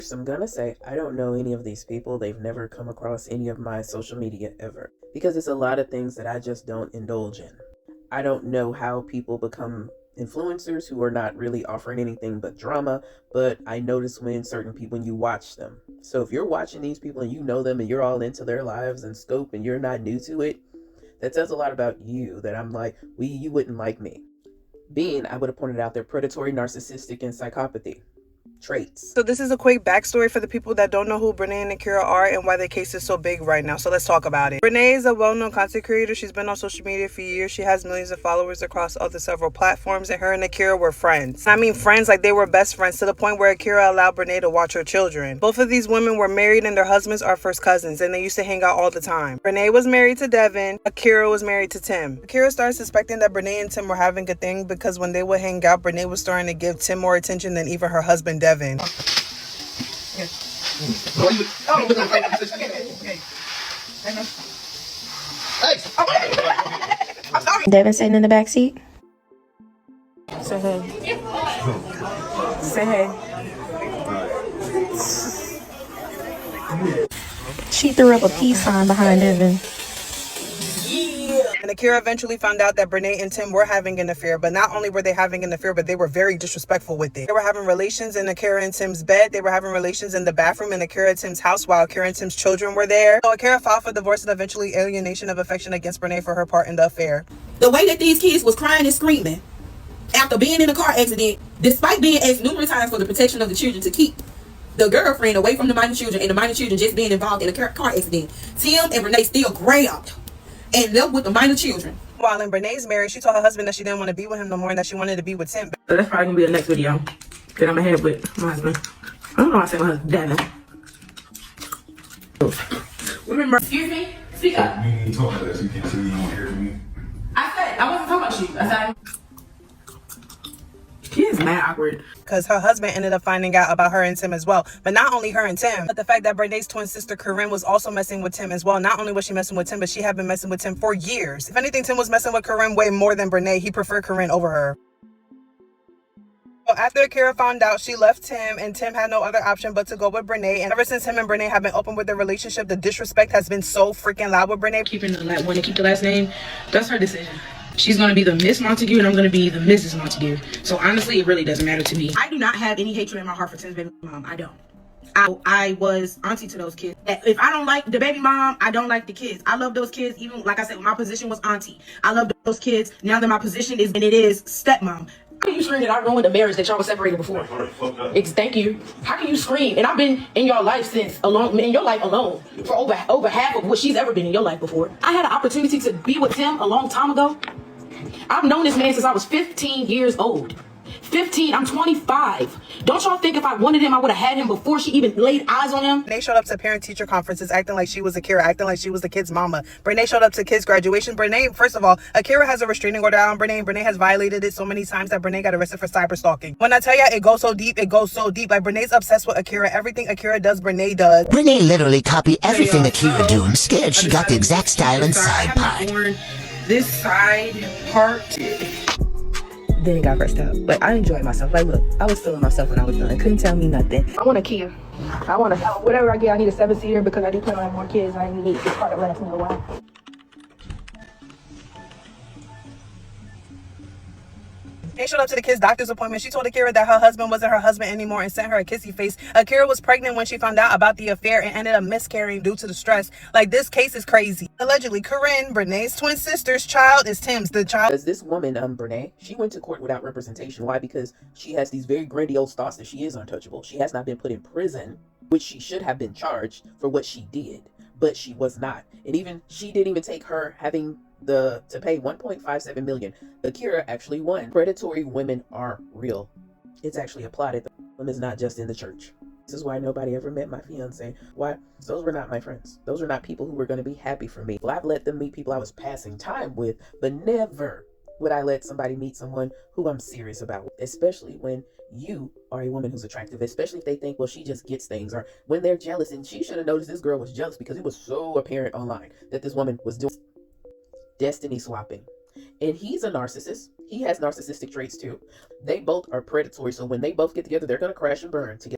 So I'm gonna say I don't know any of these people. They've never come across any of my social media ever. Because it's a lot of things that I just don't indulge in. I don't know how people become influencers who are not really offering anything but drama, but I notice when certain people, when you watch them. So if you're watching these people and you know them and you're all into their lives and scope and you're not new to it, that says a lot about you, that I'm like, you wouldn't like me. Being, I would have pointed out their predatory, narcissistic, and psychopathy traits. So this is a quick backstory for the people that don't know who Brene and Akira are and why their case is so big right now. So let's talk about it. Brene is a well-known content creator. She's been on social media for years. She has millions of followers across other several platforms, and her and Akira were friends. I mean friends like they were best friends, to the point where Akira allowed Brene to watch her children. Both of these women were married and their husbands are first cousins, and they used to hang out all the time. Brene was married to Devin. Akira was married to Tim. Akira started suspecting that Brene and Tim were having a thing because when they would hang out, Brene was starting to give Tim more attention than even her husband Devin. Devin sitting in the back seat. Say hey. Say hey. She threw up a peace sign behind Devin. And Akira eventually found out that Brene and Tim were having an affair, but not only were they having an affair, but they were very disrespectful with it. They were having relations in Akira and Tim's bed. They were having relations in the bathroom in Akira and Tim's house while Akira and Tim's children were there. So Akira filed for divorce and eventually alienation of affection against Brene for her part in the affair. The way that these kids was crying and screaming after being in a car accident, despite being asked numerous times for the protection of the children to keep the girlfriend away from the minor children and the minor children just being involved in a car accident, Tim and Brene still grabbed and left with the minor children. While in Brene's marriage, she told her husband that she didn't want to be with him no more and that she wanted to be with Tim. So that's probably gonna be the next video that I'm gonna have with my husband. I don't know why I say my husband, Devin. Remember, excuse me? Speak up. You ain't talking about this. You can't see you don't hear me. I said, I wasn't talking about you. I said, she is mad awkward. Because her husband ended up finding out about her and Tim as well. But not only her and Tim, but the fact that Brene's twin sister Corinne was also messing with Tim as well. Not only was she messing with Tim, but she had been messing with Tim for years. If anything, Tim was messing with Corinne way more than Brene. He preferred Corinne over her. So after Akira found out, she left Tim, and Tim had no other option but to go with Brene. And ever since him and Brene have been open with their relationship, the disrespect has been so freaking loud with Brene. Keeping the want to keep the last name, that's her decision. She's going to be the Miss Montague and I'm going to be the Mrs. Montague. So honestly, it really doesn't matter to me. I do not have any hatred in my heart for Tim's baby mom. I don't. I was auntie to those kids. If I don't like the baby mom, I don't like the kids. I love those kids. Even like I said, my position was auntie. I love those kids. Now that my position is, and it is stepmom. How can you scream that I ruined the marriage that y'all was separated before? Thank you. How can you scream? And I've been in your life in your life alone for over half of what she's ever been in your life before. I had an opportunity to be with Tim a long time ago. I've known this man since I was 15 years old. 15, I'm 25. Don't y'all think if I wanted him, I would have had him before she even laid eyes on him? Brene showed up to parent-teacher conferences acting like she was Akira, acting like she was the kid's mama. Brene showed up to kids' graduation. Brene, first of all, Akira has a restraining order on Brene, and Brene has violated it so many times that Brene got arrested for cyber stalking. When I tell ya, it goes so deep, it goes so deep. Like, Brene's obsessed with Akira. Everything Akira does, Brene does. Brene literally copied everything Akira do. I'm scared she got the exact style and side part. This side part. Then it got crushed up. But I enjoyed myself. Like, look, I was feeling myself when I was done. Couldn't tell me nothing. I want a Kia. I want whatever I get, I need a 7-seater because I do plan on having more kids. I need this car that lasts me a while. They showed up to the kid's doctor's appointment. She told Akira that her husband wasn't her husband anymore and sent her a kissy face. Akira was pregnant when she found out about the affair and ended up miscarrying due to the stress. Like, this case is crazy. Allegedly, Corinne, Brene's twin sister's child, is Tim's. The child. Because this woman, Brene, she went to court without representation. Why? Because she has these very grandiose thoughts that she is untouchable. She has not been put in prison, which she should have been charged for what she did, but she was not. And even she didn't even take her having to pay 1.57 million. Akira actually won. Predatory women are real. It's actually applauded. The problem is not just in the church. This is why nobody ever met my fiance. Why? Those were not my friends. Those were not people who were going to be happy for me. Well, I've let them meet people I was passing time with, but never would I let somebody meet someone who I'm serious about, especially when you are a woman who's attractive, especially if they think, well, she just gets things, or when they're jealous. And she should have noticed this girl was jealous because it was so apparent online that this woman was doing destiny swapping. And he's a narcissist. He has narcissistic traits too. They both are predatory. So when they both get together, they're going to crash and burn together.